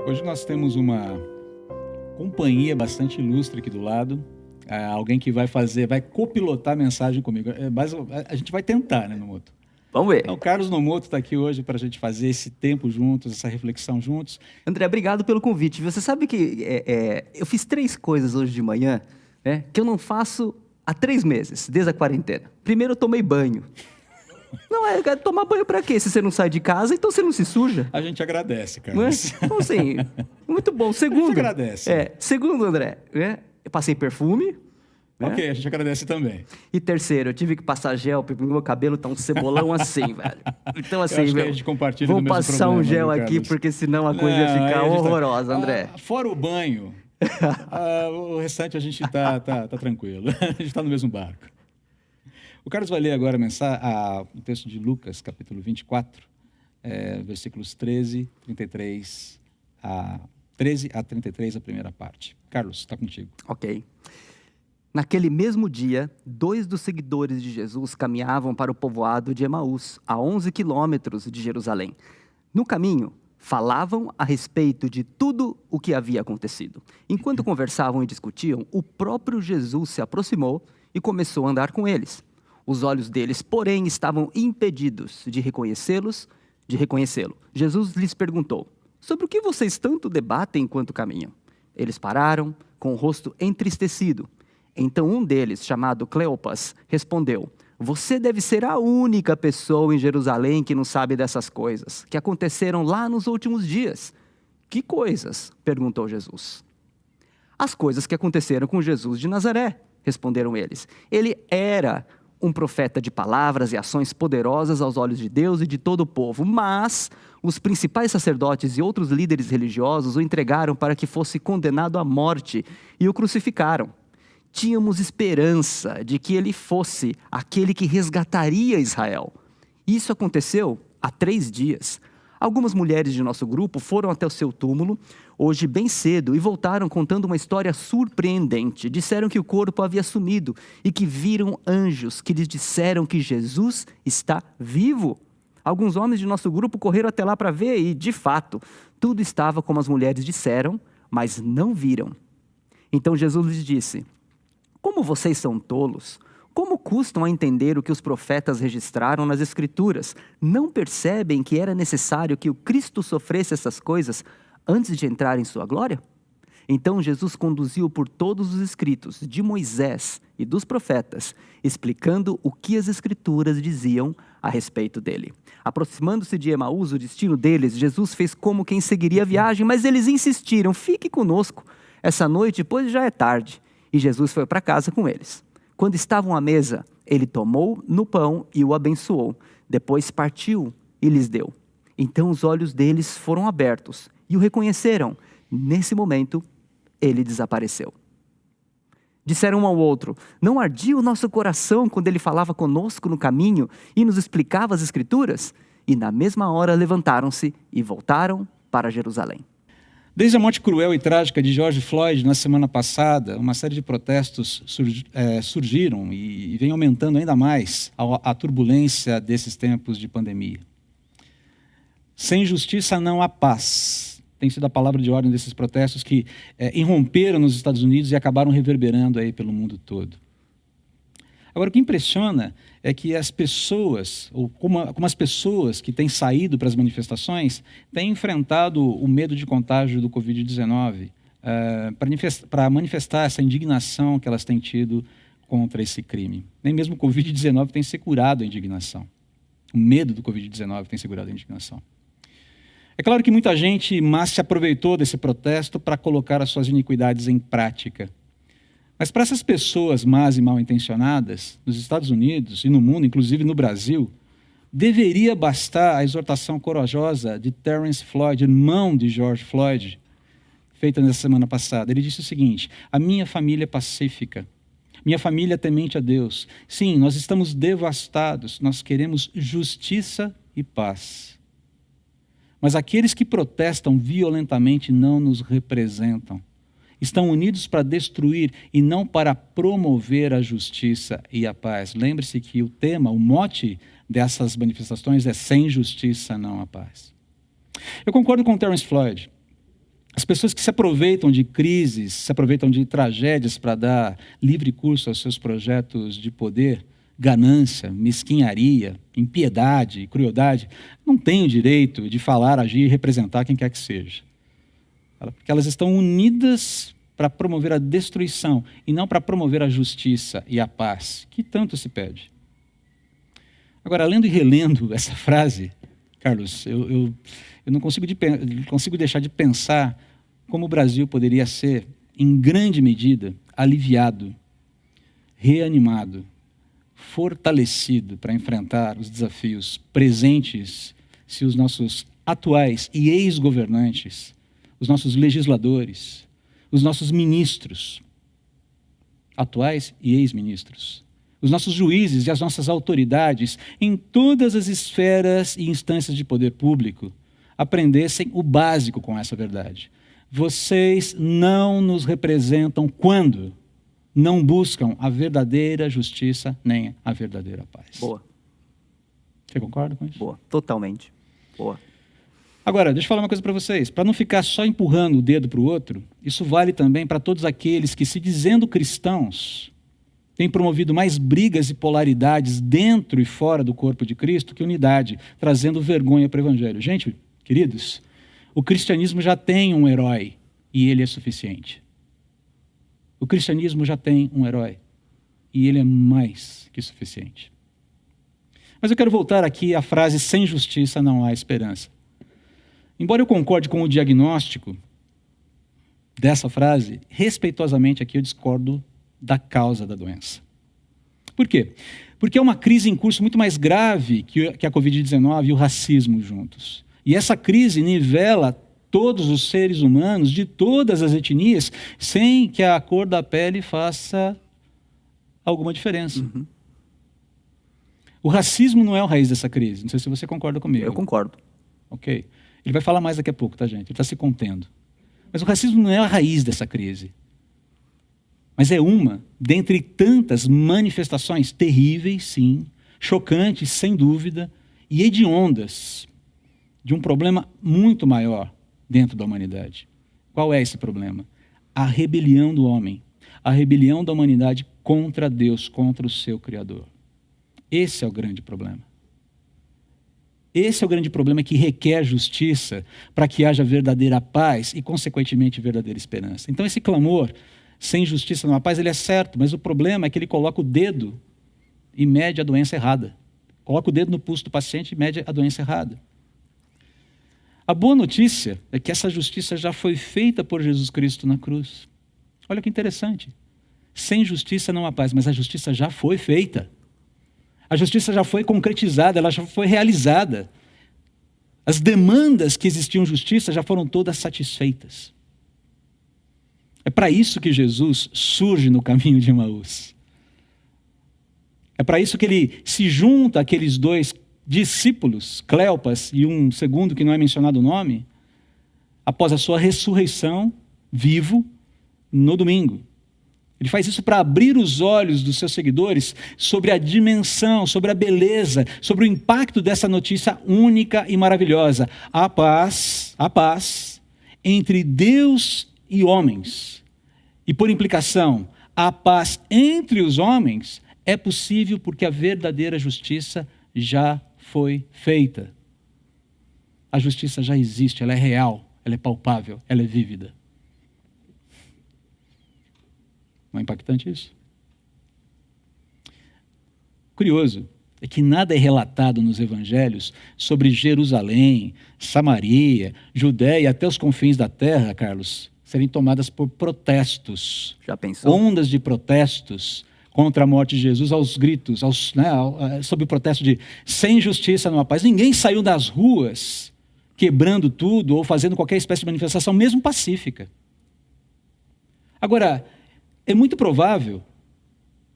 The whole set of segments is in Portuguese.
Hoje nós temos uma companhia bastante ilustre aqui do lado. Alguém que vai copilotar a mensagem comigo. Mas a gente vai tentar, né, Nomoto? Vamos ver. Então, o Carlos Nomoto está aqui hoje para a gente fazer esse tempo juntos, essa reflexão juntos. André, obrigado pelo convite. Você sabe que eu fiz 3 coisas hoje de manhã, né, que eu não faço há 3 meses, desde a quarentena. Primeiro, eu tomei banho. Não, tomar banho pra quê? Se você não sai de casa, então você não se suja. A gente agradece, Não é? Carlos. Então, assim, muito bom. Segundo, A gente agradece. Segundo, André, eu passei perfume. Ok, a gente agradece também. E terceiro, eu tive que passar gel, porque meu cabelo tá um cebolão assim, velho. Então, assim, Eu acho que a gente compartilha do vou mesmo passar um problema, gel viu, aqui, Carlos? porque senão a coisa Não, ia aí ficar a gente horrorosa, André. Fora o banho, o restante a gente tá tranquilo. A gente está no mesmo barco. O Carlos vai ler agora o texto de Lucas, capítulo 24, versículos 13 a 33, a primeira parte. Carlos, está contigo. Ok. Naquele mesmo dia, 2 dos seguidores de Jesus caminhavam para o povoado de Emaús, a 11 quilômetros de Jerusalém. No caminho, falavam a respeito de tudo o que havia acontecido. Enquanto conversavam e discutiam, o próprio Jesus se aproximou e começou a andar com eles. Os olhos deles, porém, estavam impedidos de reconhecê-lo. Jesus lhes perguntou: sobre o que vocês tanto debatem enquanto caminham? Eles pararam, com o rosto entristecido. Então um deles, chamado Cleopas, respondeu: você deve ser a única pessoa em Jerusalém que não sabe dessas coisas, que aconteceram lá nos últimos dias. Que coisas? Perguntou Jesus. As coisas que aconteceram com Jesus de Nazaré, responderam eles. Ele era um profeta de palavras e ações poderosas aos olhos de Deus e de todo o povo, mas os principais sacerdotes e outros líderes religiosos o entregaram para que fosse condenado à morte e o crucificaram. Tínhamos esperança de que ele fosse aquele que resgataria Israel. Isso aconteceu há 3 dias. Algumas mulheres de nosso grupo foram até o seu túmulo, hoje bem cedo, e voltaram contando uma história surpreendente. Disseram que o corpo havia sumido e que viram anjos que lhes disseram que Jesus está vivo. Alguns homens de nosso grupo correram até lá para ver e, de fato, tudo estava como as mulheres disseram, mas não viram. Então Jesus lhes disse: como vocês são tolos, como custam a entender o que os profetas registraram nas Escrituras? Não percebem que era necessário que o Cristo sofresse essas coisas antes de entrar em sua glória? Então Jesus conduziu por todos os escritos de Moisés e dos profetas, explicando o que as Escrituras diziam a respeito dele. Aproximando-se de Emaús, o destino deles, Jesus fez como quem seguiria a viagem, mas eles insistiram: fique conosco essa noite, pois já é tarde. E Jesus foi para casa com eles. Quando estavam à mesa, ele tomou no pão e o abençoou. Depois partiu e lhes deu. Então os olhos deles foram abertos e o reconheceram. Nesse momento, ele desapareceu. Disseram um ao outro: não ardia o nosso coração quando ele falava conosco no caminho e nos explicava as Escrituras? E na mesma hora levantaram-se e voltaram para Jerusalém. Desde a morte cruel e trágica de George Floyd na semana passada, uma série de protestos surgiram e vem aumentando ainda mais a turbulência desses tempos de pandemia. Sem justiça não há paz. Tem sido a palavra de ordem desses protestos que irromperam nos Estados Unidos e acabaram reverberando aí pelo mundo todo. Agora, o que impressiona é que as pessoas, ou como as pessoas que têm saído para as manifestações, têm enfrentado o medo de contágio do Covid-19 para manifestar essa indignação que elas têm tido contra esse crime. Nem mesmo o Covid-19 tem segurado a indignação. O medo do Covid-19 tem segurado a indignação. É claro que muita gente se aproveitou desse protesto para colocar as suas iniquidades em prática. Mas para essas pessoas más e mal intencionadas, nos Estados Unidos e no mundo, inclusive no Brasil, deveria bastar a exortação corajosa de Terence Floyd, irmão de George Floyd, feita nessa semana passada. Ele disse o seguinte: a minha família é pacífica, minha família é temente a Deus. Sim, nós estamos devastados, nós queremos justiça e paz. Mas aqueles que protestam violentamente não nos representam. Estão unidos para destruir e não para promover a justiça e a paz. Lembre-se que o mote dessas manifestações é sem justiça não há paz. Eu concordo com Terence Floyd. As pessoas que se aproveitam de crises, se aproveitam de tragédias para dar livre curso aos seus projetos de poder, ganância, mesquinharia, impiedade, crueldade, não têm o direito de falar, agir e representar quem quer que seja. Porque elas estão unidas para promover a destruição e não para promover a justiça e a paz, que tanto se pede. Agora, lendo e relendo essa frase, Carlos, eu não consigo deixar de pensar como o Brasil poderia ser, em grande medida, aliviado, reanimado, fortalecido para enfrentar os desafios presentes se os nossos atuais e ex-governantes, os nossos legisladores, os nossos ministros, atuais e ex-ministros, os nossos juízes e as nossas autoridades, em todas as esferas e instâncias de poder público, aprendessem o básico com essa verdade. Vocês não nos representam quando não buscam a verdadeira justiça nem a verdadeira paz. Boa. Você concorda com isso? Boa, totalmente. Boa. Agora, deixa eu falar uma coisa para vocês. Para não ficar só empurrando o dedo para o outro, isso vale também para todos aqueles que, se dizendo cristãos, têm promovido mais brigas e polaridades dentro e fora do corpo de Cristo que unidade, trazendo vergonha para o Evangelho. Gente, queridos, o cristianismo já tem um herói e ele é suficiente. O cristianismo já tem um herói e ele é mais que suficiente. Mas eu quero voltar aqui à frase sem justiça não há esperança. Embora eu concorde com o diagnóstico dessa frase, respeitosamente aqui eu discordo da causa da doença. Por quê? Porque é uma crise em curso muito mais grave que a Covid-19 e o racismo juntos. E essa crise nivela todos os seres humanos de todas as etnias sem que a cor da pele faça alguma diferença. Uhum. O racismo não é a raiz dessa crise. Não sei se você concorda comigo. Eu concordo. Ok. Ele vai falar mais daqui a pouco, tá, gente? Ele está se contendo. Mas o racismo não é a raiz dessa crise. Mas é uma dentre tantas manifestações terríveis, sim, chocantes, sem dúvida, e hediondas de um problema muito maior dentro da humanidade. Qual é esse problema? A rebelião do homem, a rebelião da humanidade contra Deus, contra o seu Criador. Esse é o grande problema. Esse é o grande problema que requer justiça para que haja verdadeira paz e, consequentemente, verdadeira esperança. Então, esse clamor, sem justiça não há paz, ele é certo, mas o problema é que ele coloca o dedo e mede a doença errada. Coloca o dedo no pulso do paciente e mede a doença errada. A boa notícia é que essa justiça já foi feita por Jesus Cristo na cruz. Olha que interessante. Sem justiça não há paz, mas a justiça já foi feita. A justiça já foi concretizada, ela já foi realizada. As demandas que existiam justiça já foram todas satisfeitas. É para isso que Jesus surge no caminho de Emaús. É para isso que ele se junta àqueles dois discípulos, Cleopas e um segundo que não é mencionado o nome, após a sua ressurreição, vivo, no domingo. Ele faz isso para abrir os olhos dos seus seguidores sobre a dimensão, sobre a beleza, sobre o impacto dessa notícia única e maravilhosa. A paz entre Deus e homens. E por implicação, a paz entre os homens é possível porque a verdadeira justiça já foi feita. A justiça já existe, ela é real, ela é palpável, ela é vívida. Não é impactante isso? Curioso é que nada é relatado nos evangelhos sobre Jerusalém, Samaria, Judéia, até os confins da terra, Carlos, serem tomadas por protestos. Já pensou? Ondas de protestos contra a morte de Jesus, aos gritos, sob o protesto de sem justiça não há paz. Ninguém saiu das ruas quebrando tudo ou fazendo qualquer espécie de manifestação, mesmo pacífica. Agora, é muito provável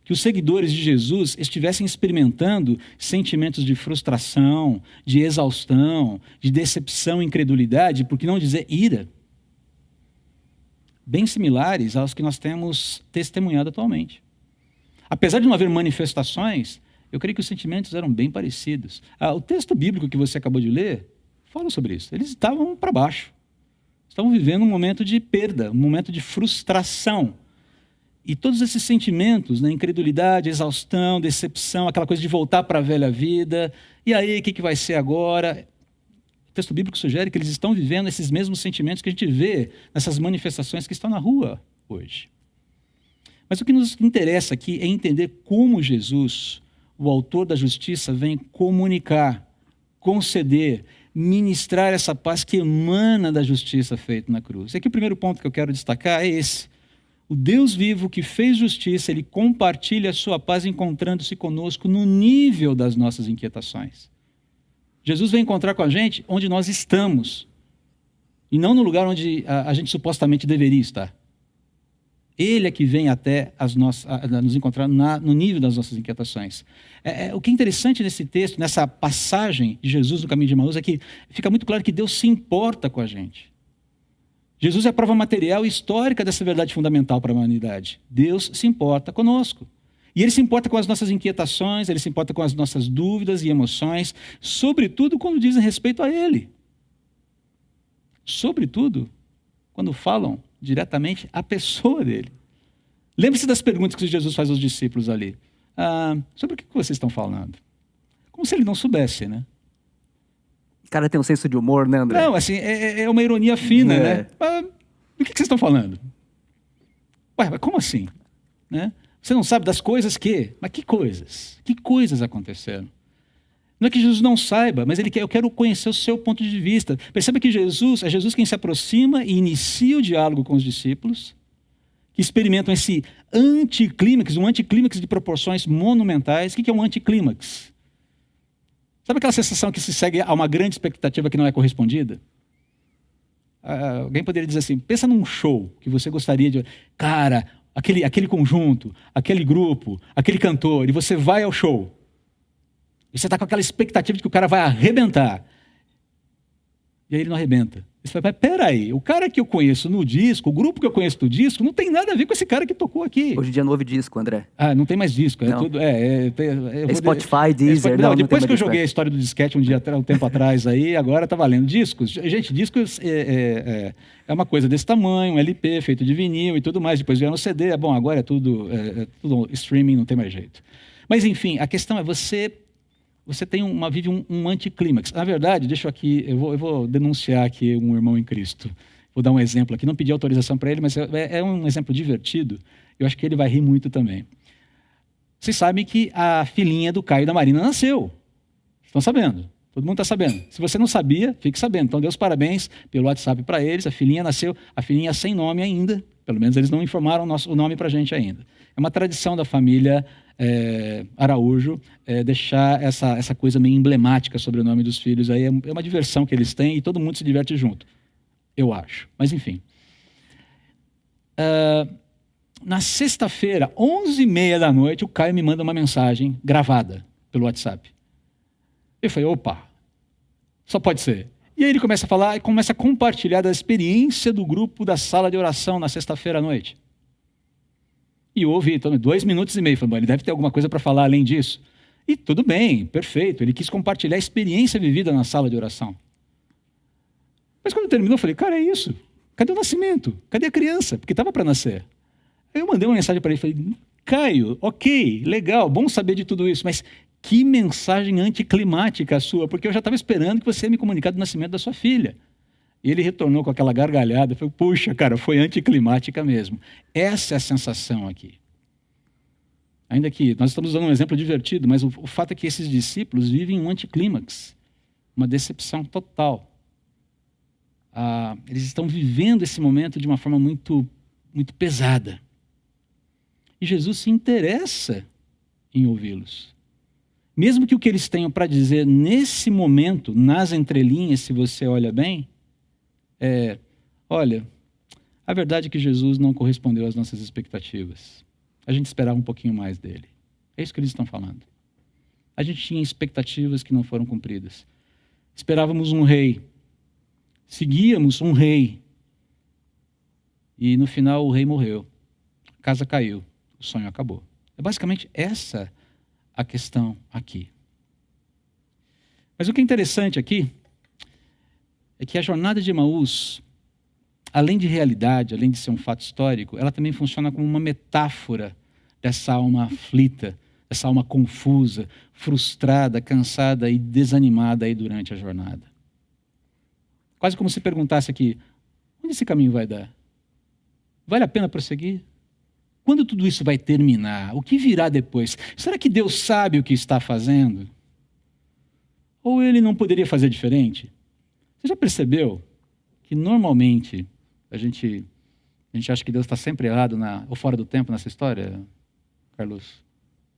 que os seguidores de Jesus estivessem experimentando sentimentos de frustração, de exaustão, de decepção e incredulidade, por que não dizer ira, bem similares aos que nós temos testemunhado atualmente. Apesar de não haver manifestações, eu creio que os sentimentos eram bem parecidos. O texto bíblico que você acabou de ler fala sobre isso. Eles estavam para baixo, Estão vivendo um momento de perda, um momento de frustração. E todos esses sentimentos, né, incredulidade, exaustão, decepção, aquela coisa de voltar para a velha vida, e aí, o que vai ser agora? O texto bíblico sugere que eles estão vivendo esses mesmos sentimentos que a gente vê nessas manifestações que estão na rua hoje. Mas o que nos interessa aqui é entender como Jesus, o autor da justiça, vem comunicar, conceder, ministrar essa paz que emana da justiça feita na cruz. E aqui o primeiro ponto que eu quero destacar é esse. O Deus vivo que fez justiça, ele compartilha a sua paz encontrando-se conosco no nível das nossas inquietações. Jesus vem encontrar com a gente onde nós estamos, e não no lugar onde a gente supostamente deveria estar. Ele é que vem até nos encontrar no nível das nossas inquietações. O que é interessante nesse texto, nessa passagem de Jesus no caminho de Emaús, é que fica muito claro que Deus se importa com a gente. Jesus é a prova material e histórica dessa verdade fundamental para a humanidade. Deus se importa conosco. E Ele se importa com as nossas inquietações, Ele se importa com as nossas dúvidas e emoções, sobretudo quando dizem respeito a Ele. Sobretudo quando falam diretamente à pessoa dele. Lembre-se das perguntas que Jesus faz aos discípulos ali. Sobre o que vocês estão falando? Como se ele não soubesse, né? O cara tem um senso de humor, né, André? Não, assim, é uma ironia fina, né? Mas, do que vocês estão falando? Ué, mas como assim? Né? Você não sabe das coisas que... Mas que coisas? Que coisas aconteceram? Não é que Jesus não saiba, mas eu quero conhecer o seu ponto de vista. Perceba que é Jesus quem se aproxima e inicia o diálogo com os discípulos, que experimentam esse anticlímax, um anticlímax de proporções monumentais. O que é um anticlímax? Sabe aquela sensação que se segue a uma grande expectativa que não é correspondida? Alguém poderia dizer assim, pensa num show que você gostaria de... Cara, aquele conjunto, aquele grupo, aquele cantor, e você vai ao show. E você está com aquela expectativa de que o cara vai arrebentar. E aí ele não arrebenta. Você fala, mas peraí, o cara que eu conheço no disco, o grupo que eu conheço no disco, não tem nada a ver com esse cara que tocou aqui. Hoje em dia não houve disco, André. Não tem mais disco. Não. Tudo, Spotify, Deezer. Não, depois que eu joguei a história do disquete um tempo atrás aí, agora tá valendo. Discos, gente, discos é uma coisa desse tamanho, um LP feito de vinil e tudo mais. Depois vieram no CD, agora é tudo streaming, não tem mais jeito. Mas enfim, a questão é você vive um anticlímax. Na verdade, eu vou denunciar aqui um irmão em Cristo. Vou dar um exemplo aqui, não pedi autorização para ele, mas é um exemplo divertido. Eu acho que ele vai rir muito também. Vocês sabem que a filhinha do Caio e da Marina nasceu. Estão sabendo? Todo mundo está sabendo. Se você não sabia, fique sabendo. Então, dê os parabéns pelo WhatsApp para eles. A filhinha nasceu, a filhinha sem nome ainda. Pelo menos eles não informaram o nome para a gente ainda. É uma tradição da família Araújo deixar essa coisa meio emblemática sobre o nome dos filhos. Aí é uma diversão que eles têm e todo mundo se diverte junto, eu acho. Mas enfim. Na sexta-feira, 11h30 da noite, o Caio me manda uma mensagem gravada pelo WhatsApp. Eu falei, opa, só pode ser. E aí ele começa a falar e começa a compartilhar da experiência do grupo da sala de oração na sexta-feira à noite. E houve então, 2 minutos e meio. Falei, ele deve ter alguma coisa para falar além disso. E tudo bem, perfeito. Ele quis compartilhar a experiência vivida na sala de oração. Mas quando terminou, eu falei, cara, é isso. Cadê o nascimento? Cadê a criança? Porque estava para nascer. Aí eu mandei uma mensagem para ele, falei, Caio, ok, legal, bom saber de tudo isso, mas que mensagem anticlimática a sua, porque eu já estava esperando que você ia me comunicar do nascimento da sua filha. E ele retornou com aquela gargalhada, eu falei, puxa, cara, foi anticlimática mesmo. Essa é a sensação aqui. Ainda que nós estamos dando um exemplo divertido, mas o fato é que esses discípulos vivem um anticlímax, uma decepção total. Eles estão vivendo esse momento de uma forma muito, muito pesada. E Jesus se interessa em ouvi-los. Mesmo que o que eles tenham para dizer nesse momento, nas entrelinhas, se você olha bem, olha, a verdade é que Jesus não correspondeu às nossas expectativas. A gente esperava um pouquinho mais dele. É isso que eles estão falando. A gente tinha expectativas que não foram cumpridas. Esperávamos um rei. Seguíamos um rei. E no final o rei morreu. A casa caiu. O sonho acabou. É basicamente essa a questão aqui. Mas o que é interessante aqui é que a jornada de Emaús além de realidade, além de ser um fato histórico, ela também funciona como uma metáfora dessa alma aflita, dessa alma confusa, frustrada, cansada e desanimada aí durante a jornada. Quase como se perguntasse aqui, onde esse caminho vai dar? Vale a pena prosseguir? Quando tudo isso vai terminar? O que virá depois? Será que Deus sabe o que está fazendo? Ou Ele não poderia fazer diferente? Você já percebeu que normalmente a gente acha que Deus está sempre errado ou fora do tempo nessa história, Carlos?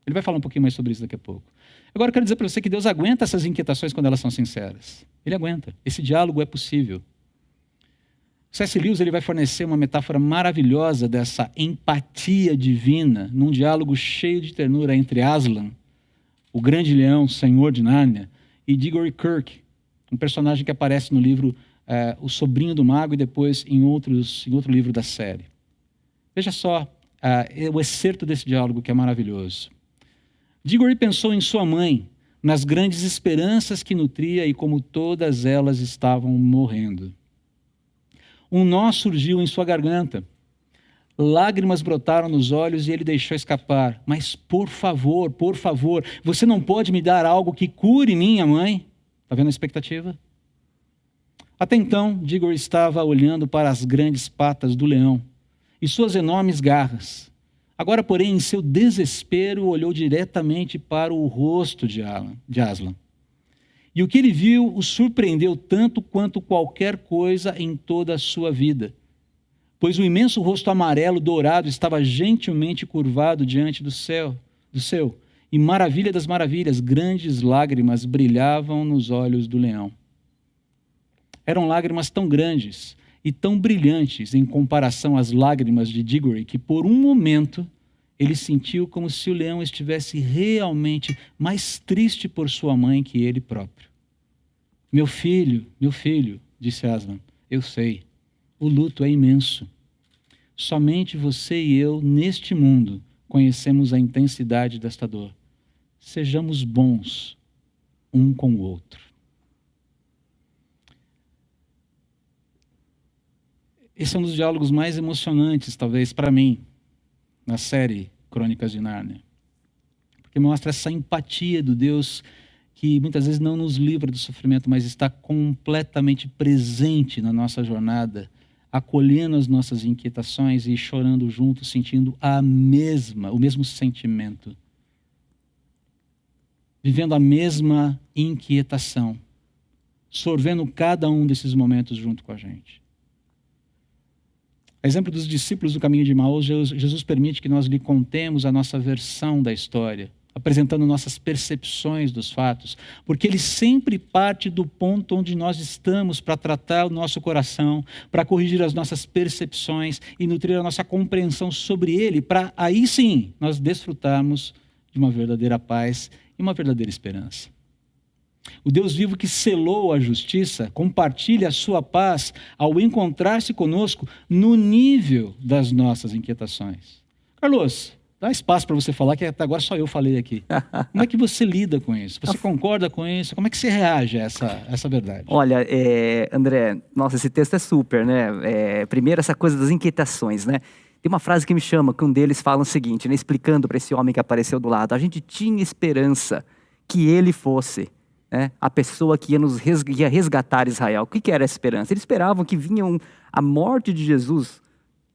Ele vai falar um pouquinho mais sobre isso daqui a pouco. Agora eu quero dizer para você que Deus aguenta essas inquietações quando elas são sinceras. Ele aguenta. Esse diálogo é possível. C.S. Lewis ele vai fornecer uma metáfora maravilhosa dessa empatia divina num diálogo cheio de ternura entre Aslan, o grande leão, senhor de Nárnia, e Diggory Kirke, um personagem que aparece no livro O Sobrinho do Mago e depois em outro livro da série. Veja só o excerto desse diálogo que é maravilhoso. Diggory pensou em sua mãe, nas grandes esperanças que nutria e como todas elas estavam morrendo. Um nó surgiu em sua garganta. Lágrimas brotaram nos olhos e ele deixou escapar. Mas, por favor, você não pode me dar algo que cure minha mãe? Está vendo a expectativa? Até então, Diggory estava olhando para as grandes patas do leão e suas enormes garras. Agora, porém, em seu desespero, olhou diretamente para o rosto de Aslan. E o que ele viu o surpreendeu tanto quanto qualquer coisa em toda a sua vida, pois o imenso rosto amarelo dourado estava gentilmente curvado diante do seu, e maravilha das maravilhas, grandes lágrimas brilhavam nos olhos do leão. Eram lágrimas tão grandes e tão brilhantes em comparação às lágrimas de Diggory que por um momento ele sentiu como se o leão estivesse realmente mais triste por sua mãe que ele próprio. Meu filho, disse Aslan, eu sei, o luto é imenso. Somente você e eu, neste mundo, conhecemos a intensidade desta dor. Sejamos bons um com o outro. Esse é um dos diálogos mais emocionantes, talvez, para mim, na série Crônicas de Nárnia. Porque mostra essa empatia do Deus que muitas vezes não nos livra do sofrimento, mas está completamente presente na nossa jornada, acolhendo as nossas inquietações e chorando juntos, sentindo o mesmo sentimento. Vivendo a mesma inquietação, sorvendo cada um desses momentos junto com a gente. A exemplo dos discípulos do caminho de Emaús, Jesus permite que nós lhe contemos a nossa versão da história, apresentando nossas percepções dos fatos, porque ele sempre parte do ponto onde nós estamos para tratar o nosso coração, para corrigir as nossas percepções e nutrir a nossa compreensão sobre ele, para aí sim nós desfrutarmos de uma verdadeira paz e uma verdadeira esperança. O Deus vivo que selou a justiça compartilha a sua paz ao encontrar-se conosco no nível das nossas inquietações. Carlos, dá espaço para você falar, que até agora só eu falei aqui. Como é que você lida com isso? Você concorda com isso? Como é que você reage a essa verdade? Olha, André, nossa, esse texto é super, né? Primeiro, essa coisa das inquietações, né? Tem uma frase que me chama, que um deles fala o seguinte, né? Explicando para esse homem que apareceu do lado. A gente tinha esperança que ele fosse a pessoa que ia resgatar Israel. O que era essa esperança? Eles esperavam que a morte de Jesus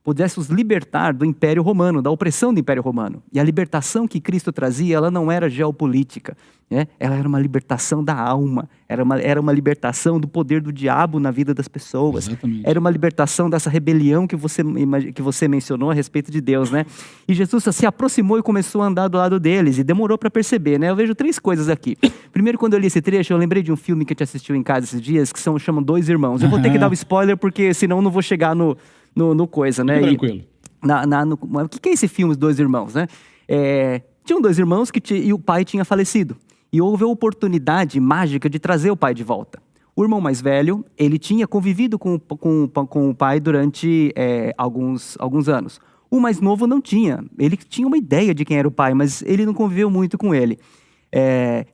pudesse os libertar do Império Romano, da opressão do Império Romano. E a libertação que Cristo trazia, ela não era geopolítica, ela era uma libertação da alma, era uma libertação do poder do diabo na vida das pessoas. Exatamente. Era uma libertação dessa rebelião que você mencionou a respeito de Deus, né? E Jesus se aproximou e começou a andar do lado deles, e demorou para perceber, né? Eu vejo 3 coisas aqui. Primeiro, quando eu li esse trecho, eu lembrei de um filme que a gente assistiu em casa esses dias, que chamam Dois Irmãos. Eu vou ter que dar um spoiler, porque senão não vou chegar no coisa, né? Tranquilo. O que é esse filme, Os Dois Irmãos, né? Tinham 2 irmãos e o pai tinha falecido. E houve a oportunidade mágica de trazer o pai de volta. O irmão mais velho, ele tinha convivido com o pai durante alguns anos. O mais novo não tinha. Ele tinha uma ideia de quem era o pai, mas ele não conviveu muito com ele.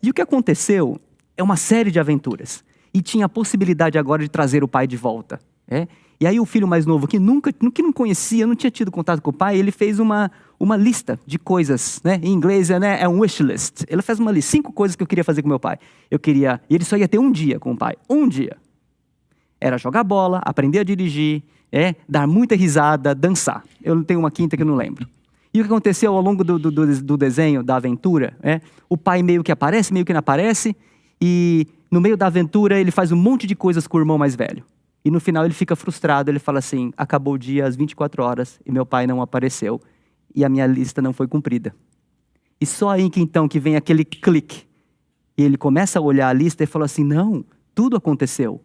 E o que aconteceu é uma série de aventuras. E tinha a possibilidade agora de trazer o pai de volta. E aí o filho mais novo, que não conhecia, não tinha tido contato com o pai, ele fez uma lista de coisas, né? Em inglês é um wish list. Ele fez uma lista, 5 coisas que eu queria fazer com meu pai. E ele só ia ter um dia com o pai, um dia. Era jogar bola, aprender a dirigir, dar muita risada, dançar. Eu não tenho uma quinta que eu não lembro. E o que aconteceu ao longo do desenho, da aventura, o pai meio que aparece, meio que não aparece, e no meio da aventura ele faz um monte de coisas com o irmão mais velho. E no final ele fica frustrado, ele fala assim, acabou o dia às 24 horas e meu pai não apareceu e a minha lista não foi cumprida. E só aí que vem aquele clique. E ele começa a olhar a lista e fala assim, não, tudo aconteceu.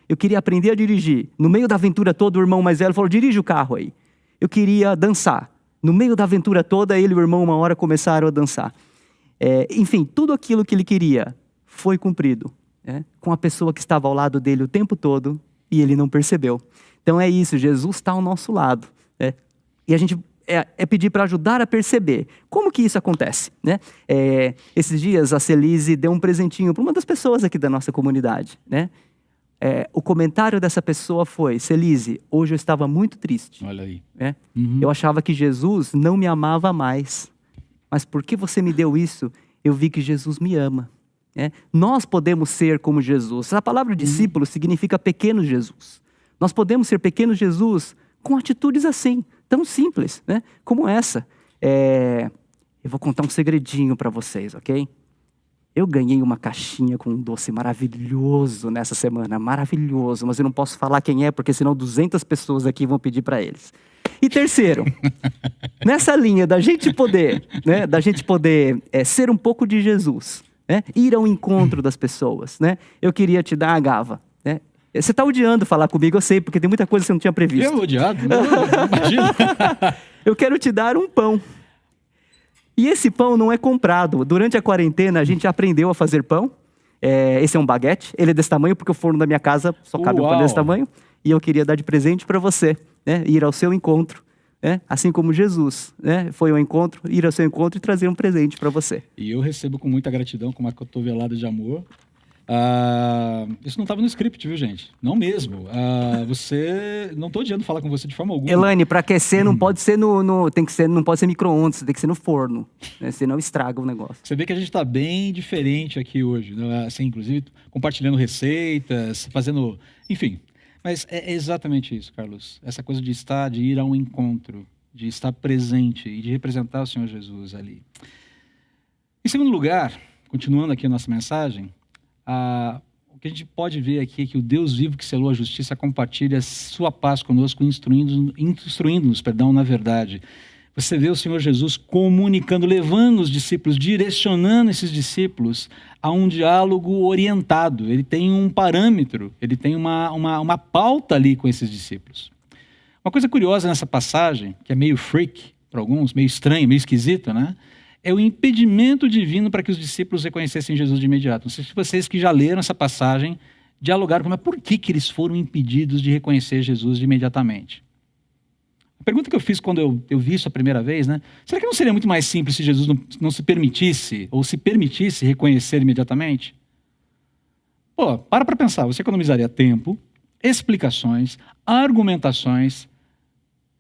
Eu queria aprender a dirigir. No meio da aventura toda, o irmão mais velho falou, dirige o carro aí. Eu queria dançar. No meio da aventura toda, ele e o irmão uma hora começaram a dançar. Enfim, tudo aquilo que ele queria foi cumprido. Com a pessoa que estava ao lado dele o tempo todo e ele não percebeu. Então é isso, Jesus está ao nosso lado. E a gente pedir para ajudar a perceber. Como que isso acontece? Esses dias a Celise deu um presentinho para uma das pessoas aqui da nossa comunidade. O comentário dessa pessoa foi, Celise, hoje eu estava muito triste. Olha aí. Eu achava que Jesus não me amava mais. Mas porque você me deu isso, eu vi que Jesus me ama. Nós podemos ser como Jesus. A palavra discípulo significa pequeno Jesus. Nós podemos ser pequeno Jesus com atitudes assim, tão simples, como essa. Eu vou contar um segredinho para vocês, ok? Eu ganhei uma caixinha com um doce maravilhoso nessa semana, maravilhoso, mas eu não posso falar quem é, porque senão 200 pessoas aqui vão pedir para eles. E terceiro, nessa linha da gente poder ser um pouco de Jesus, ir ao encontro das pessoas, eu queria te dar a Gava. Você está odiando falar comigo, eu sei, porque tem muita coisa que você não tinha previsto. Eu odiado? Não, imagina. Eu quero te dar um pão. E esse pão não é comprado. Durante a quarentena, a gente aprendeu a fazer pão. Esse é um baguete. Ele é desse tamanho, porque o forno da minha casa só cabe um pão desse tamanho. E eu queria dar de presente para você, ir ao seu encontro. Assim como Jesus foi ao encontro, ir ao seu encontro e trazer um presente para você. E eu recebo com muita gratidão, com uma cotovelada de amor. Isso não estava no script, viu, gente? Não mesmo. Não estou odiando falar com você de forma alguma. Elaine, para aquecer não pode ser não pode ser micro-ondas, tem que ser no forno, senão estraga o negócio. Você vê que a gente está bem diferente aqui hoje, assim, inclusive compartilhando receitas, fazendo, enfim. Mas é exatamente isso, Carlos. Essa coisa de ir a um encontro, de estar presente e de representar o Senhor Jesus ali. Em segundo lugar, continuando aqui a nossa mensagem, o que a gente pode ver aqui é que o Deus vivo que selou a justiça compartilha sua paz conosco, instruindo-nos, na verdade. Você vê o Senhor Jesus comunicando, levando os discípulos, direcionando esses discípulos a um diálogo orientado. Ele tem um parâmetro, ele tem uma pauta ali com esses discípulos. Uma coisa curiosa nessa passagem, que é meio freak para alguns, meio estranho, meio esquisito, é o impedimento divino para que os discípulos reconhecessem Jesus de imediato. Não sei se vocês que já leram essa passagem dialogaram com por que eles foram impedidos de reconhecer Jesus de imediatamente. A pergunta que eu fiz quando eu vi isso a primeira vez, será que não seria muito mais simples se Jesus não se permitisse, ou se permitisse reconhecer imediatamente? Para pensar, você economizaria tempo, explicações, argumentações,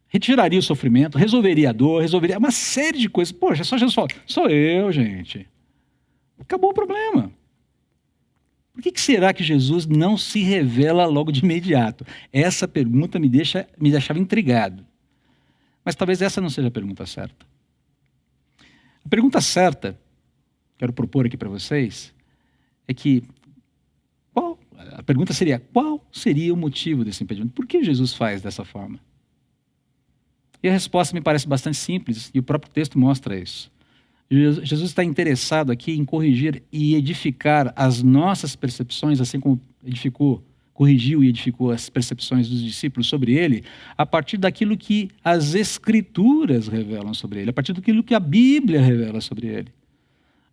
retiraria o sofrimento, resolveria a dor, resolveria uma série de coisas. Poxa, só Jesus fala, sou eu, gente. Acabou o problema. Por que será que Jesus não se revela logo de imediato? Essa pergunta me deixava intrigado. Mas talvez essa não seja a pergunta certa. A pergunta certa, quero propor aqui para vocês, é que a pergunta seria, qual seria o motivo desse impedimento? Por que Jesus faz dessa forma? E a resposta me parece bastante simples, e o próprio texto mostra isso. Jesus está interessado aqui em corrigir e edificar as nossas percepções, assim como corrigiu e edificou as percepções dos discípulos sobre ele, a partir daquilo que as Escrituras revelam sobre ele, a partir daquilo que a Bíblia revela sobre ele.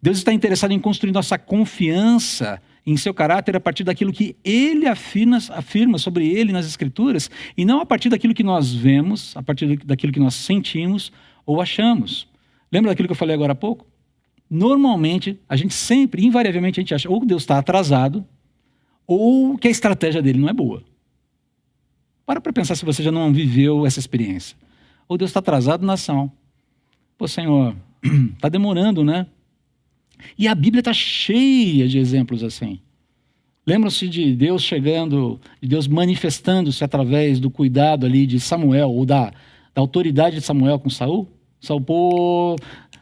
Deus está interessado em construir nossa confiança em seu caráter a partir daquilo que ele afirma sobre ele nas Escrituras, e não a partir daquilo que nós vemos, a partir daquilo que nós sentimos ou achamos. Lembra daquilo que eu falei agora há pouco? Normalmente, invariavelmente, a gente acha ou que Deus está atrasado, ou que a estratégia dele não é boa. Para pensar se você já não viveu essa experiência. Ou Deus está atrasado na ação. Pô, Senhor, está demorando, né? E a Bíblia está cheia de exemplos assim. Lembram-se de Deus chegando, de Deus manifestando-se através do cuidado ali de Samuel, ou da autoridade de Samuel com Saul? Saul, pô,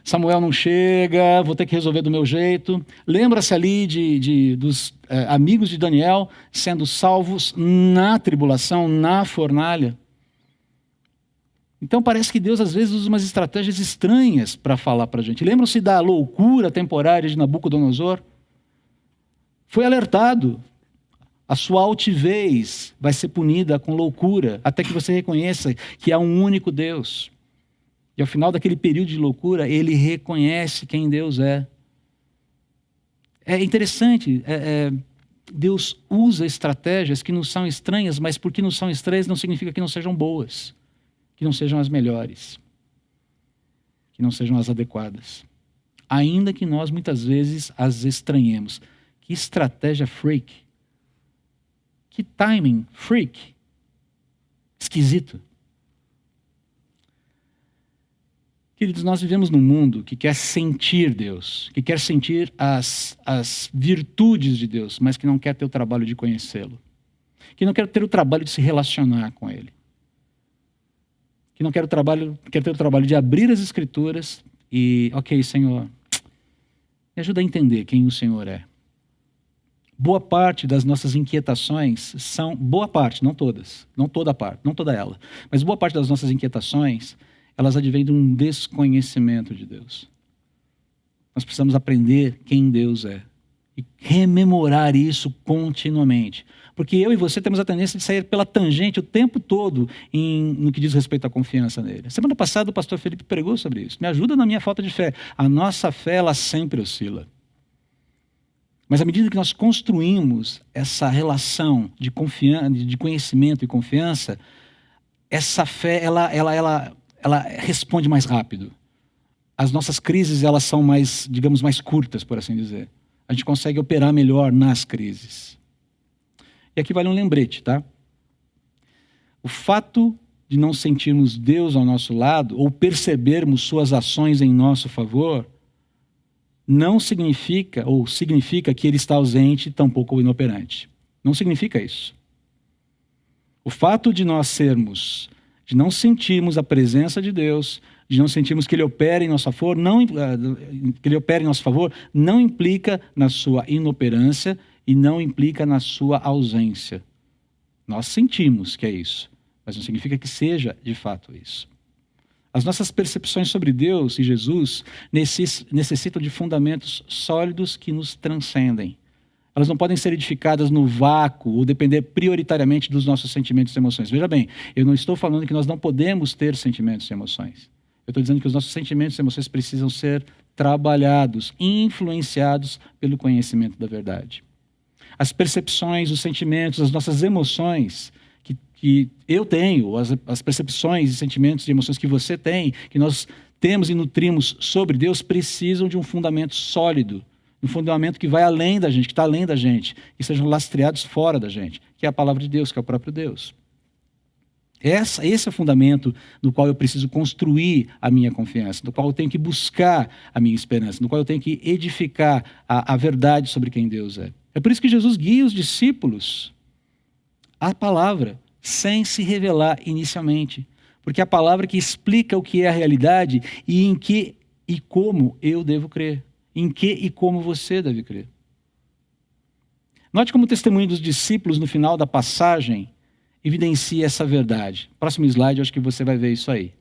Samuel não chega, vou ter que resolver do meu jeito. Lembra-se ali dos amigos de Daniel sendo salvos na tribulação, na fornalha? Então parece que Deus às vezes usa umas estratégias estranhas para falar para a gente. Lembram-se da loucura temporária de Nabucodonosor? Foi alertado. A sua altivez vai ser punida com loucura, até que você reconheça que há um único Deus. E ao final daquele período de loucura, ele reconhece quem Deus é. É interessante, Deus usa estratégias que nos são estranhas, mas porque nos são estranhas não significa que não sejam boas, que não sejam as melhores, que não sejam as adequadas. Ainda que nós muitas vezes as estranhemos. Que estratégia freak. Que timing freak. Esquisito. Queridos, nós vivemos num mundo que quer sentir Deus, que quer sentir as virtudes de Deus, mas que não quer ter o trabalho de conhecê-lo. Que não quer ter o trabalho de se relacionar com Ele. Que não quer ter o trabalho de abrir as Escrituras e, ok, Senhor, me ajuda a entender quem o Senhor é. Boa parte das nossas inquietações boa parte, não todas, não toda ela, mas boa parte das nossas inquietações, elas advêm de um desconhecimento de Deus. Nós precisamos aprender quem Deus é e rememorar isso continuamente. Porque eu e você temos a tendência de sair pela tangente o tempo todo no que diz respeito à confiança nele. Semana passada o pastor Felipe pregou sobre isso. Me ajuda na minha falta de fé. A nossa fé, ela sempre oscila. Mas à medida que nós construímos essa relação de conhecimento e confiança, essa fé, ela responde mais rápido. As nossas crises, elas são mais, digamos, mais curtas, por assim dizer. A gente consegue operar melhor nas crises. E aqui vale um lembrete, tá? O fato de não sentirmos Deus ao nosso lado, ou percebermos suas ações em nosso favor, não significa, ou significa que ele está ausente, tampouco inoperante. Não significa isso. O fato de não sentirmos a presença de Deus, de não sentirmos que ele opera em nosso favor, não implica na sua inoperância e não implica na sua ausência. Nós sentimos que é isso, mas não significa que seja de fato isso. As nossas percepções sobre Deus e Jesus necessitam de fundamentos sólidos que nos transcendem. Elas não podem ser edificadas no vácuo ou depender prioritariamente dos nossos sentimentos e emoções. Veja bem, eu não estou falando que nós não podemos ter sentimentos e emoções. Eu estou dizendo que os nossos sentimentos e emoções precisam ser trabalhados, influenciados pelo conhecimento da verdade. As percepções, os sentimentos, as nossas emoções que eu tenho, as percepções e sentimentos e emoções que você tem, que nós temos e nutrimos sobre Deus, precisam de um fundamento sólido, um fundamento que vai além da gente, que está além da gente, que sejam lastreados fora da gente, que é a palavra de Deus, que é o próprio Deus. Esse é o fundamento no qual eu preciso construir a minha confiança, no qual eu tenho que buscar a minha esperança, no qual eu tenho que edificar a verdade sobre quem Deus é. É por isso que Jesus guia os discípulos à palavra, sem se revelar inicialmente. Porque é a palavra que explica o que é a realidade e em que e como eu devo crer. Em que e como você deve crer. Note como o testemunho dos discípulos no final da passagem evidencia essa verdade. Próximo slide, eu acho que você vai ver isso aí.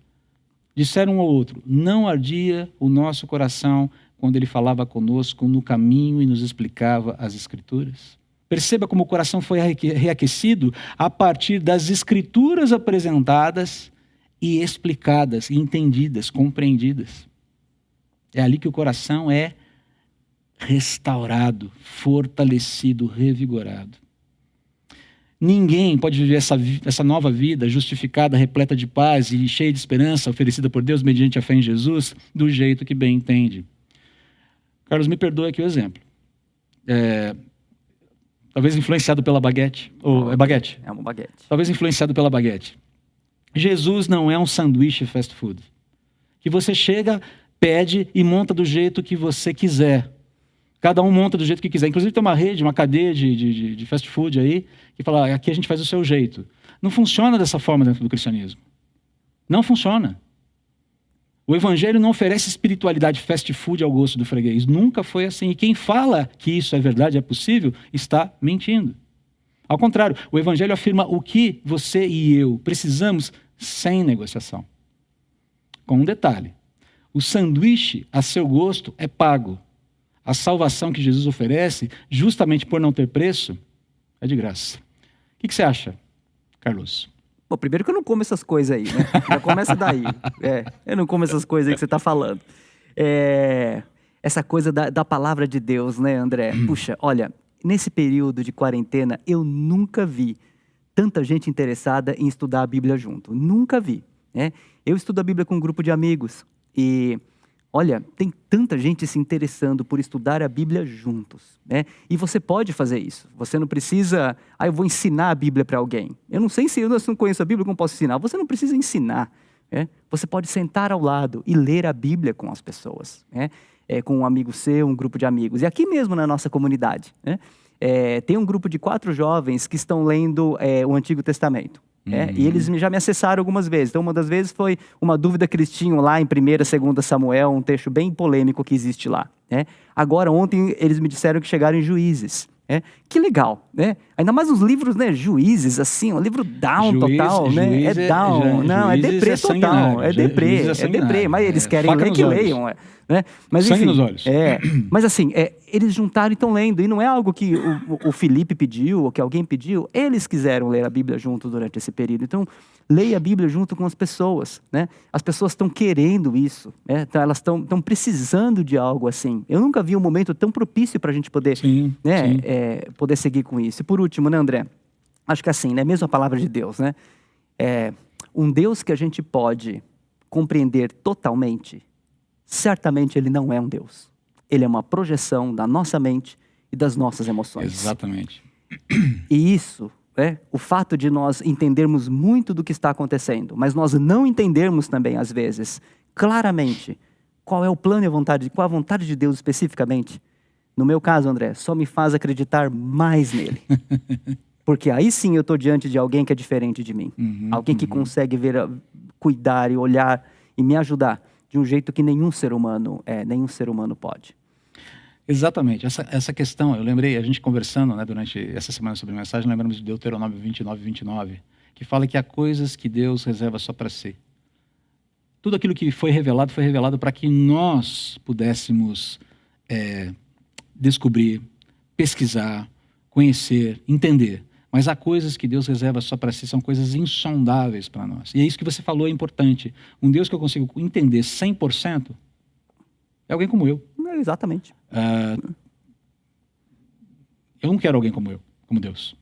Disseram um ao outro: não ardia o nosso coração quando ele falava conosco no caminho e nos explicava as Escrituras? Perceba como o coração foi reaquecido a partir das Escrituras apresentadas e explicadas, entendidas, compreendidas. É ali que o coração é restaurado, fortalecido, revigorado. Ninguém pode viver essa nova vida justificada, repleta de paz e cheia de esperança oferecida por Deus mediante a fé em Jesus do jeito que bem entende. Carlos, me perdoe aqui o exemplo. Talvez influenciado pela baguete. Ou é baguete? É uma baguete. Talvez influenciado pela baguete. Jesus não é um sanduíche fast food. Que você chega, pede e monta do jeito que você quiser. Cada um monta do jeito que quiser. Inclusive tem uma rede, uma cadeia de fast food aí, que fala, aqui a gente faz do seu jeito. Não funciona dessa forma dentro do cristianismo. Não funciona. O evangelho não oferece espiritualidade fast food ao gosto do freguês. Nunca foi assim. E quem fala que isso é verdade, é possível, está mentindo. Ao contrário, o evangelho afirma o que você e eu precisamos sem negociação. Com um detalhe. O sanduíche a seu gosto é pago. A salvação que Jesus oferece, justamente por não ter preço, é de graça. O que você acha, Carlos? Bom, primeiro que eu não como essas coisas aí, né? Já começa daí. Eu não como essas coisas aí que você está falando. Essa coisa da palavra de Deus, né, André? Puxa, olha, nesse período de quarentena, eu nunca vi tanta gente interessada em estudar a Bíblia junto. Nunca vi, né? Eu estudo a Bíblia com um grupo de amigos e... olha, tem tanta gente se interessando por estudar a Bíblia juntos, né? E você pode fazer isso. Você não precisa, eu vou ensinar a Bíblia para alguém. Eu não sei se eu não conheço a Bíblia, como posso ensinar? Você não precisa ensinar, né? Você pode sentar ao lado e ler a Bíblia com as pessoas, né? Com um amigo seu, um grupo de amigos. E aqui mesmo na nossa comunidade, né? Tem um grupo de 4 jovens que estão lendo o Antigo Testamento. E eles já me acessaram algumas vezes. Então, uma das vezes foi uma dúvida que eles tinham lá em 1ª, 2ª Samuel, um texto bem polêmico que existe lá. Agora, ontem, eles me disseram que chegaram em Juízes. Que legal, né? Ainda mais os livros, né? Juízes, assim, um livro down total, né? É down, não, é deprê total, é deprê, mas eles querem ler que leiam, né? Mas, enfim, sangue nos olhos. Mas assim, eles juntaram e estão lendo, e não é algo que o Felipe pediu, ou que alguém pediu, eles quiseram ler a Bíblia junto durante esse período. Então, leia a Bíblia junto com as pessoas, né? As pessoas estão querendo isso, né? Então, elas estão precisando de algo assim. Eu nunca vi um momento tão propício para a gente poder, poder seguir com isso. E por último, né, André? Acho que assim, né? Mesmo a palavra de Deus, né? Um Deus que a gente pode compreender totalmente, certamente ele não é um Deus. Ele é uma projeção da nossa mente e das nossas emoções. Exatamente. E isso, o fato de nós entendermos muito do que está acontecendo, mas nós não entendermos também, às vezes, claramente, qual é o plano e a vontade, qual a vontade de Deus especificamente, no meu caso, André, só me faz acreditar mais nele. Porque aí sim eu estou diante de alguém que é diferente de mim. Alguém que consegue ver, cuidar e olhar e me ajudar de um jeito que nenhum ser humano pode. Exatamente. Essa questão, eu lembrei, a gente conversando, né, durante essa semana sobre a mensagem, lembramos de Deuteronômio 29, que fala que há coisas que Deus reserva só para si. Tudo aquilo que foi revelado para que nós pudéssemos descobrir, pesquisar, conhecer, entender. Mas há coisas que Deus reserva só para si, são coisas insondáveis para nós. E é isso que você falou, é importante. Um Deus que eu consigo entender 100% é alguém como eu. Exatamente. Eu não quero alguém como eu, como Deus.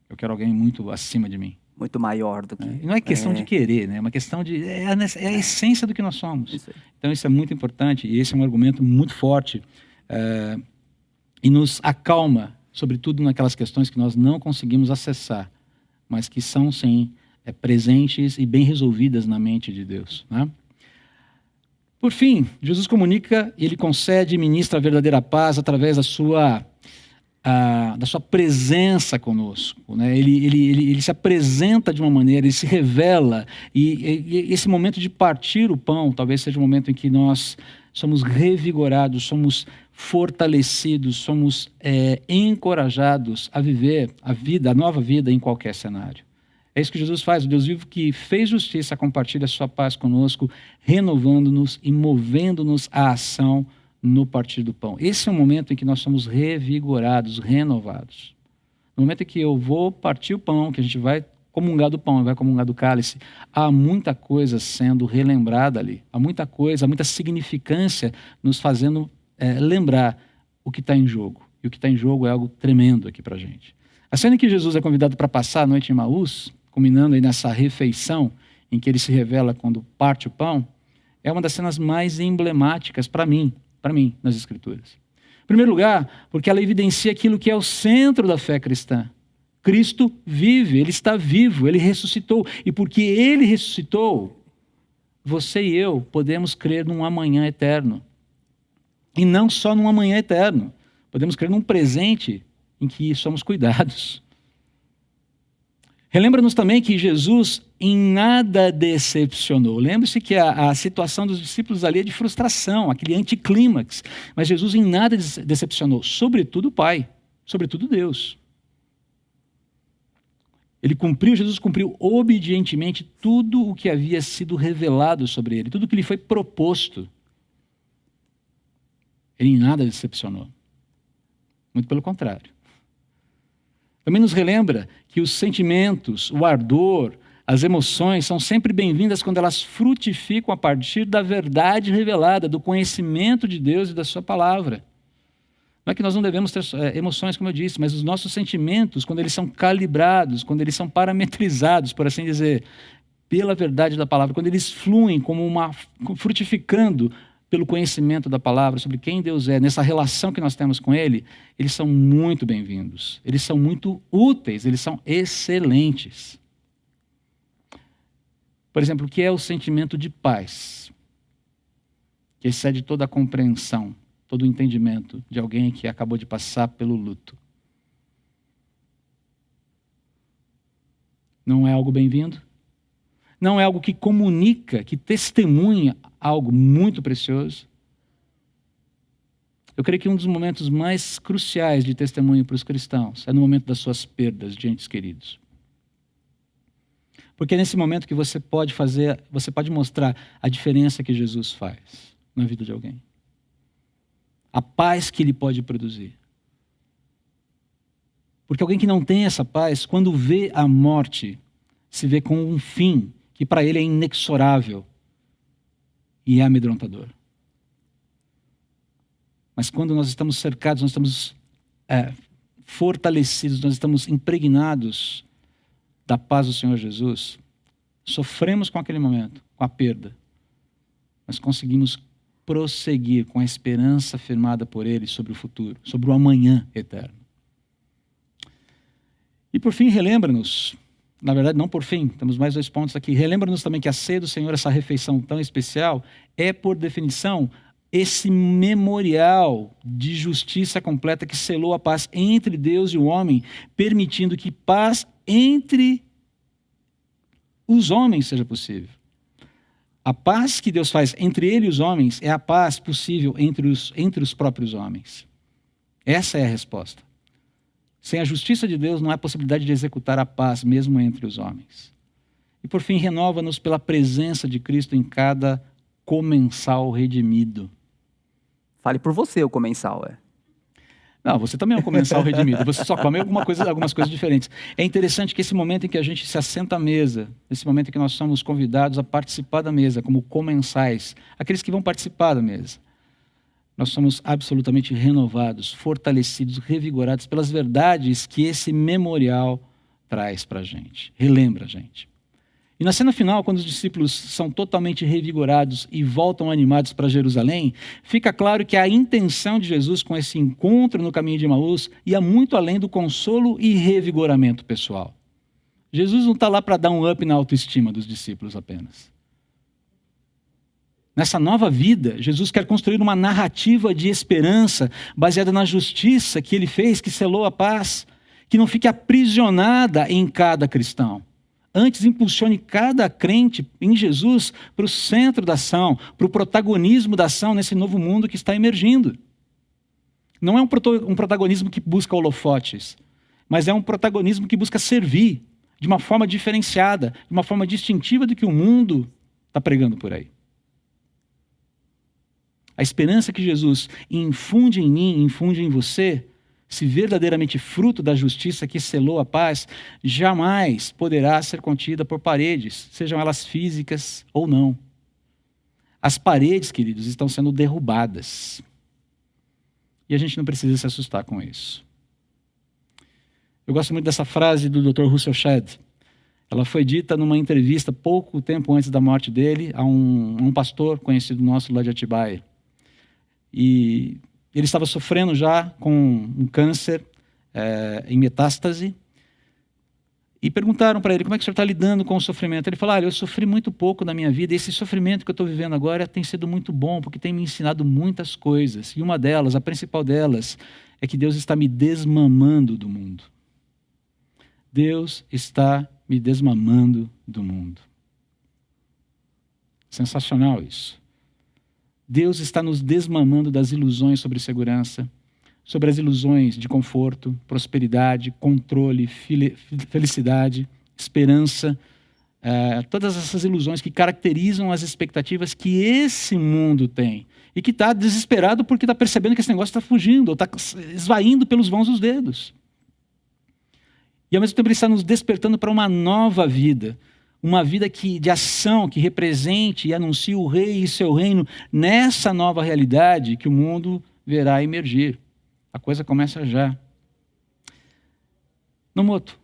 Eu quero alguém muito acima de mim. Muito maior do que... Não é questão de querer, né? É uma questão de... É a essência do que nós somos. Então isso é muito importante e esse é um argumento muito forte e nos acalma, sobretudo naquelas questões que nós não conseguimos acessar, mas que são, sim, presentes e bem resolvidas na mente de Deus, né? Por fim, Jesus comunica e ele concede e ministra a verdadeira paz através da sua presença conosco, né? Ele se apresenta de uma maneira, ele se revela, e esse momento de partir o pão talvez seja um momento em que nós somos revigorados, somos fortalecidos, somos encorajados a viver a nova vida em qualquer cenário. É isso que Jesus faz, o Deus vivo que fez justiça, compartilha a sua paz conosco, renovando-nos e movendo-nos à ação no partir do pão. Esse é o momento em que nós somos revigorados, renovados. No momento em que eu vou partir o pão, que a gente vai comungar do pão, vai comungar do cálice, há muita coisa sendo relembrada ali. Há muita coisa, há muita significância nos fazendo lembrar o que está em jogo. E o que está em jogo é algo tremendo aqui para a gente. A cena em que Jesus é convidado para passar a noite em Emaús, culminando aí nessa refeição em que ele se revela quando parte o pão, é uma das cenas mais emblemáticas para mim, nas Escrituras. Em primeiro lugar, porque ela evidencia aquilo que é o centro da fé cristã. Cristo vive, Ele está vivo, Ele ressuscitou. E porque Ele ressuscitou, você e eu podemos crer num amanhã eterno. E não só num amanhã eterno. Podemos crer num presente em que somos cuidados. Relembra-nos também que Jesus em nada decepcionou. Lembre-se que a situação dos discípulos ali é de frustração, aquele anticlímax. Mas Jesus em nada decepcionou, sobretudo o Pai, sobretudo Deus. Jesus cumpriu obedientemente tudo o que havia sido revelado sobre ele, tudo o que lhe foi proposto. Ele em nada decepcionou. Muito pelo contrário. Também nos relembra que os sentimentos, o ardor, as emoções são sempre bem-vindas quando elas frutificam a partir da verdade revelada, do conhecimento de Deus e da sua palavra. Não é que nós não devemos ter emoções, como eu disse, mas os nossos sentimentos, quando eles são calibrados, quando eles são parametrizados, por assim dizer, pela verdade da palavra, quando eles fluem como frutificando pelo conhecimento da palavra sobre quem Deus é, nessa relação que nós temos com Ele, eles são muito bem-vindos, eles são muito úteis, eles são excelentes. Por exemplo, o que é o sentimento de paz, que excede toda a compreensão, todo o entendimento de alguém que acabou de passar pelo luto? Não é algo bem-vindo? Não é algo que comunica, que testemunha algo muito precioso? Eu creio que um dos momentos mais cruciais de testemunho para os cristãos é no momento das suas perdas de entes queridos. Porque é nesse momento que você pode mostrar a diferença que Jesus faz na vida de alguém. A paz que ele pode produzir. Porque alguém que não tem essa paz, quando vê a morte, se vê com um fim que para ele é inexorável e é amedrontador. Mas quando nós estamos cercados, nós estamos fortalecidos, nós estamos impregnados da paz do Senhor Jesus, sofremos com aquele momento, com a perda, mas conseguimos prosseguir com a esperança firmada por Ele sobre o futuro, sobre o amanhã eterno. E por fim, relembra-nos, na verdade não por fim, temos mais 2 pontos aqui, relembra-nos também que a ceia do Senhor, essa refeição tão especial, é por definição esse memorial de justiça completa que selou a paz entre Deus e o homem, permitindo que paz entre os homens seja possível. A paz que Deus faz entre Ele e os homens é a paz possível entre os próprios homens. Essa é a resposta. Sem a justiça de Deus não há possibilidade de executar a paz mesmo entre os homens. E por fim, renova-nos pela presença de Cristo em cada comensal redimido. Fale por você, o comensal, Não, você também é um comensal redimido. Você só come algumas coisas diferentes. É interessante que esse momento em que a gente se assenta à mesa, esse momento em que nós somos convidados a participar da mesa, como comensais, aqueles que vão participar da mesa, nós somos absolutamente renovados, fortalecidos, revigorados pelas verdades que esse memorial traz para a gente, relembra a gente. E na cena final, quando os discípulos são totalmente revigorados e voltam animados para Jerusalém, fica claro que a intenção de Jesus com esse encontro no caminho de Emaús ia muito além do consolo e revigoramento pessoal. Jesus não está lá para dar um up na autoestima dos discípulos apenas. Nessa nova vida, Jesus quer construir uma narrativa de esperança baseada na justiça que ele fez, que selou a paz, que não fique aprisionada em cada cristão. Antes, impulsione cada crente em Jesus para o centro da ação, para o protagonismo da ação nesse novo mundo que está emergindo. Não é um protagonismo que busca holofotes, mas é um protagonismo que busca servir de uma forma diferenciada, de uma forma distintiva do que o mundo está pregando por aí. A esperança que Jesus infunde em mim, infunde em você, se verdadeiramente fruto da justiça que selou a paz, jamais poderá ser contida por paredes, sejam elas físicas ou não. As paredes, queridos, estão sendo derrubadas. E a gente não precisa se assustar com isso. Eu gosto muito dessa frase do Dr. Russell Shedd. Ela foi dita numa entrevista pouco tempo antes da morte dele a um pastor conhecido nosso lá de Atibaia. E Ele estava sofrendo já com um câncer em metástase. E perguntaram para ele, como é que o senhor está lidando com o sofrimento? Ele falou, olha, eu sofri muito pouco na minha vida, e esse sofrimento que eu estou vivendo agora tem sido muito bom, porque tem me ensinado muitas coisas. E uma delas, a principal delas, é que Deus está me desmamando do mundo. Deus está me desmamando do mundo. Sensacional isso. Deus está nos desmamando das ilusões sobre segurança, sobre as ilusões de conforto, prosperidade, controle, felicidade, esperança, todas essas ilusões que caracterizam as expectativas que esse mundo tem e que está desesperado porque está percebendo que esse negócio está fugindo, ou está esvaindo pelos vãos dos dedos. E ao mesmo tempo ele está nos despertando para uma nova vida, uma vida de ação, que represente e anuncie o rei e seu reino nessa nova realidade que o mundo verá emergir. A coisa começa já. Nomoto,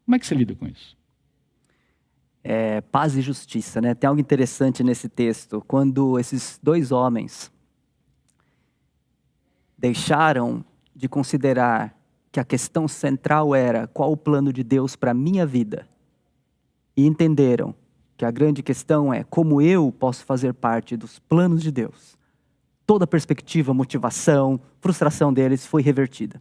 como é que você lida com isso? Paz e justiça, né? Tem algo interessante nesse texto. Quando esses dois homens deixaram de considerar que a questão central era qual o plano de Deus para a minha vida, e entenderam que a grande questão é como eu posso fazer parte dos planos de Deus, toda a perspectiva, motivação, frustração deles foi revertida.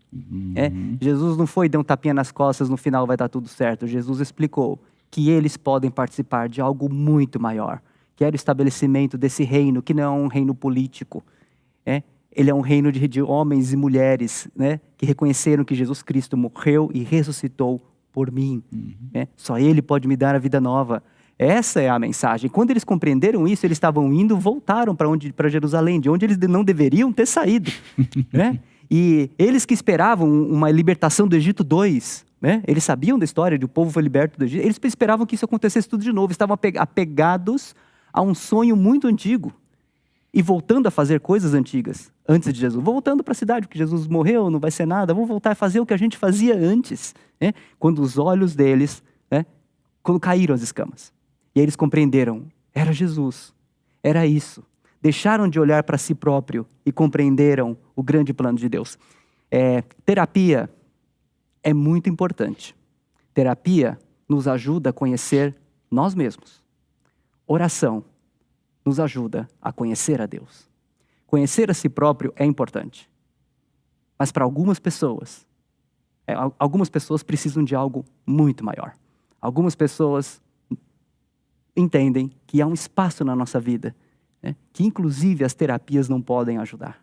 Jesus não foi, deu um tapinha nas costas, no final vai dar tudo certo. Jesus explicou que eles podem participar de algo muito maior, que era o estabelecimento desse reino, que não é um reino político. Ele é um reino de homens e mulheres, né, que reconheceram que Jesus Cristo morreu e ressuscitou por mim. Só Ele pode me dar a vida nova. Essa é a mensagem. Quando eles compreenderam isso, eles estavam indo, voltaram para Jerusalém, de onde eles não deveriam ter saído. Né? E eles que esperavam uma libertação do Egito 2, né? Eles sabiam da história de o povo foi liberto do Egito, eles esperavam que isso acontecesse tudo de novo, estavam apegados a um sonho muito antigo e voltando a fazer coisas antigas antes de Jesus, voltando para a cidade, porque Jesus morreu, não vai ser nada, vamos voltar a fazer o que a gente fazia antes, né? Quando os olhos deles, né? Quando caíram as escamas. E aí eles compreenderam, era Jesus, era isso. Deixaram de olhar para si próprio e compreenderam o grande plano de Deus. Terapia é muito importante. Terapia nos ajuda a conhecer nós mesmos. Oração nos ajuda a conhecer a Deus. Conhecer a si próprio é importante. Mas para algumas pessoas precisam de algo muito maior. Algumas pessoas entendem que há um espaço na nossa vida, né, que inclusive as terapias não podem ajudar.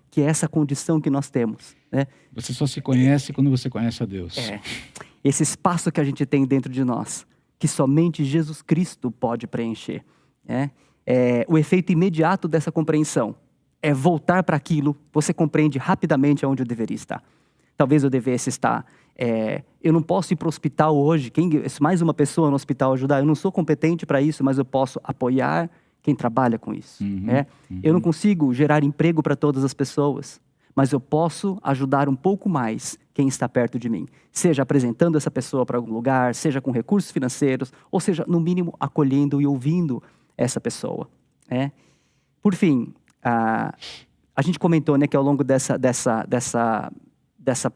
Que é essa condição que nós temos. Né? Você só se conhece quando você conhece a Deus. Esse espaço que a gente tem dentro de nós, que somente Jesus Cristo pode preencher. O efeito imediato dessa compreensão é voltar para aquilo, você compreende rapidamente aonde eu deveria estar. Talvez eu devesse estar... eu não posso ir para o hospital hoje, mais uma pessoa no hospital ajudar, eu não sou competente para isso, mas eu posso apoiar quem trabalha com isso. Eu não consigo gerar emprego para todas as pessoas, mas eu posso ajudar um pouco mais quem está perto de mim. Seja apresentando essa pessoa para algum lugar, seja com recursos financeiros, ou seja, no mínimo, acolhendo e ouvindo essa pessoa. Por fim, a gente comentou, né, que ao longo dessa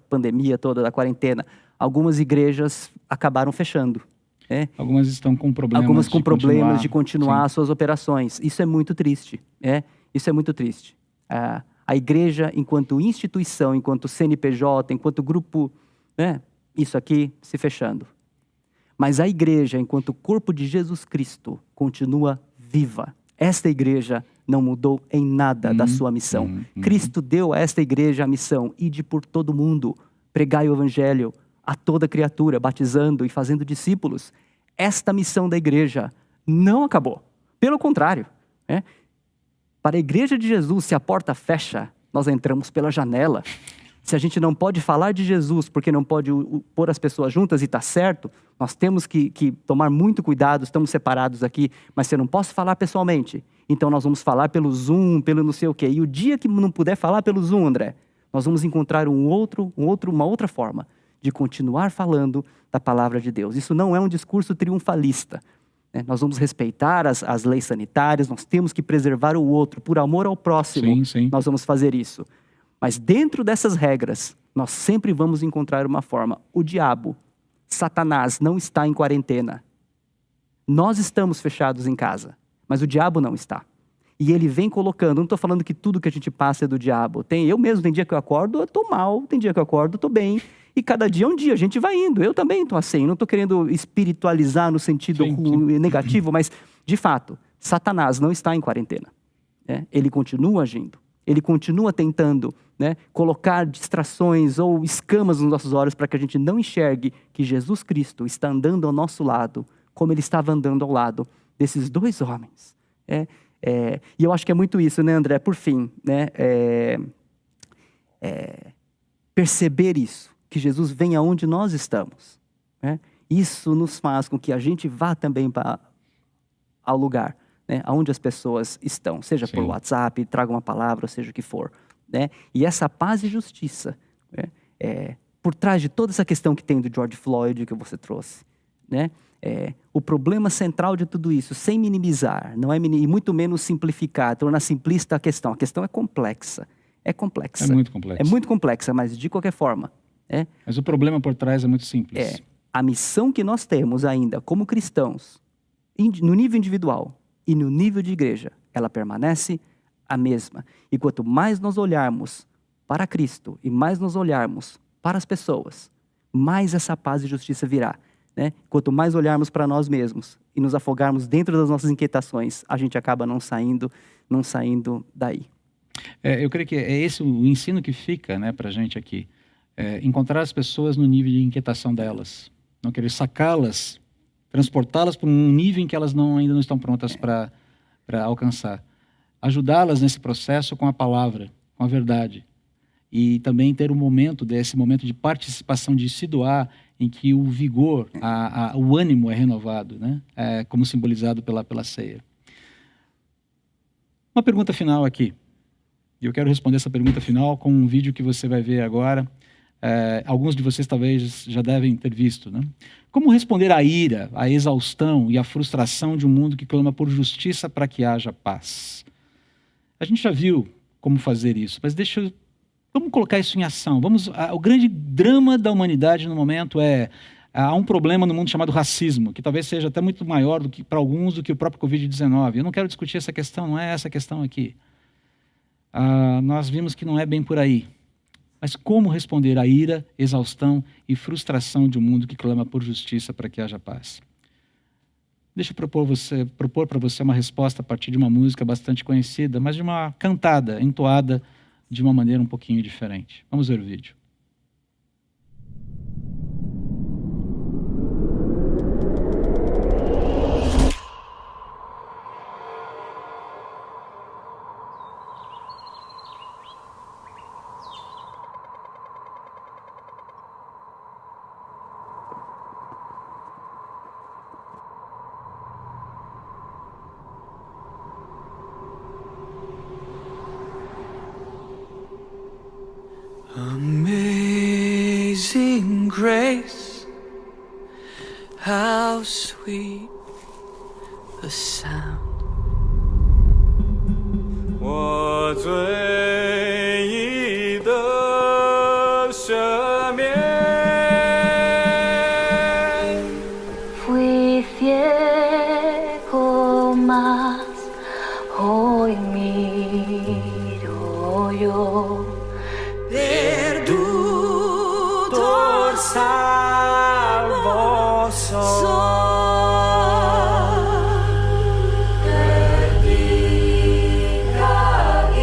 pandemia toda, da quarentena, algumas igrejas acabaram fechando. Algumas estão com problemas. Algumas com problemas de continuar Sim. suas operações. Isso é muito triste. Isso é muito triste. A igreja, enquanto instituição, enquanto CNPJ, enquanto grupo, isso aqui se fechando. Mas a igreja, enquanto corpo de Jesus Cristo, continua viva. Esta igreja não mudou em nada da sua missão. Cristo deu a esta igreja a missão: ide por todo mundo, pregai o evangelho a toda criatura, batizando e fazendo discípulos. Esta missão da igreja não acabou. Pelo contrário, para a igreja de Jesus, se a porta fecha, nós entramos pela janela. Se a gente não pode falar de Jesus porque não pode pôr as pessoas juntas e está certo, nós temos que tomar muito cuidado, estamos separados aqui, mas se eu não posso falar pessoalmente, então nós vamos falar pelo Zoom, pelo não sei o quê. E o dia que não puder falar pelo Zoom, André, nós vamos encontrar uma outra forma de continuar falando da palavra de Deus. Isso não é um discurso triunfalista. né? Nós vamos respeitar as leis sanitárias, nós temos que preservar o outro, por amor ao próximo, Sim, sim. nós vamos fazer isso. Mas dentro dessas regras, nós sempre vamos encontrar uma forma. O diabo, Satanás, não está em quarentena. Nós estamos fechados em casa, mas o diabo não está. E ele vem colocando, não estou falando que tudo que a gente passa é do diabo. Eu mesmo, tem dia que eu acordo, eu estou mal, tem dia que eu acordo, eu estou bem. E cada dia é um dia, a gente vai indo. Eu também estou assim, não estou querendo espiritualizar no sentido negativo, mas, de fato, Satanás não está em quarentena. Né? Ele continua agindo. Ele continua tentando, né, colocar distrações ou escamas nos nossos olhos para que a gente não enxergue que Jesus Cristo está andando ao nosso lado, como ele estava andando ao lado desses dois homens. E eu acho que é muito isso, né, André? Por fim, né, perceber isso, que Jesus vem aonde nós estamos. Né? Isso nos faz com que a gente vá também ao lugar, né, aonde as pessoas estão, seja Sim. por WhatsApp, traga uma palavra, ou seja o que for. Né? E essa paz e justiça, né, por trás de toda essa questão que tem do George Floyd que você trouxe, né? O problema central de tudo isso, sem minimizar, e muito menos simplificar, tornar simplista a questão. A questão é complexa. É complexa. É muito complexa. É muito complexa, mas de qualquer forma. Mas o problema por trás é muito simples. A missão que nós temos ainda como cristãos, no nível individual e no nível de igreja, ela permanece a mesma. E quanto mais nós olharmos para Cristo e mais nós olharmos para as pessoas, mais essa paz e justiça virá. Né? Quanto mais olharmos para nós mesmos e nos afogarmos dentro das nossas inquietações, a gente acaba não saindo daí. Eu creio que é esse o ensino que fica, né, para a gente aqui. Encontrar as pessoas no nível de inquietação delas. Não querer sacá-las, transportá-las para um nível em que elas ainda não estão prontas para alcançar. Ajudá-las nesse processo com a palavra, com a verdade. E também ter esse momento de participação, de se doar, em que o vigor, o ânimo é renovado, né? Como simbolizado pela ceia. Uma pergunta final aqui. E eu quero responder essa pergunta final com um vídeo que você vai ver agora. Alguns de vocês talvez já devem ter visto. Né? Como responder à ira, à exaustão e à frustração de um mundo que clama por justiça para que haja paz? A gente já viu como fazer isso, mas vamos colocar isso em ação. O grande drama da humanidade no momento há um problema no mundo chamado racismo, que talvez seja até muito maior para alguns do que o próprio Covid-19. Eu não quero discutir essa questão, não é essa questão aqui. Nós vimos que não é bem por aí. Mas como responder à ira, exaustão e frustração de um mundo que clama por justiça para que haja paz? Deixa eu propor para você uma resposta a partir de uma música bastante conhecida, mas de uma cantada, entoada de uma maneira um pouquinho diferente. Vamos ver o vídeo. Amazing grace, how sweet the sound. 我最意的赦免。Fui ciego, mas hoy miro yo. Perdutor salvo soy. Perdida y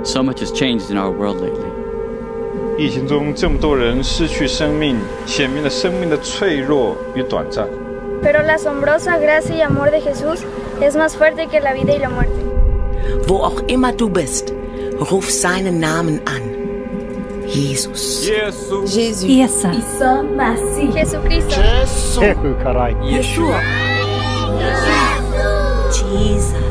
So much has changed in our world lately. 疫情中这么多人失去生命，显明了生命的脆弱与短暂。Pero la asombrosa gracia y amor de Jesús es más fuerte que la vida y la muerte. Wo auch immer du bist, ruf seinen Namen an. Jesus. Jesus. Isa Masih. Jesucristo. Yeshua. Jesus.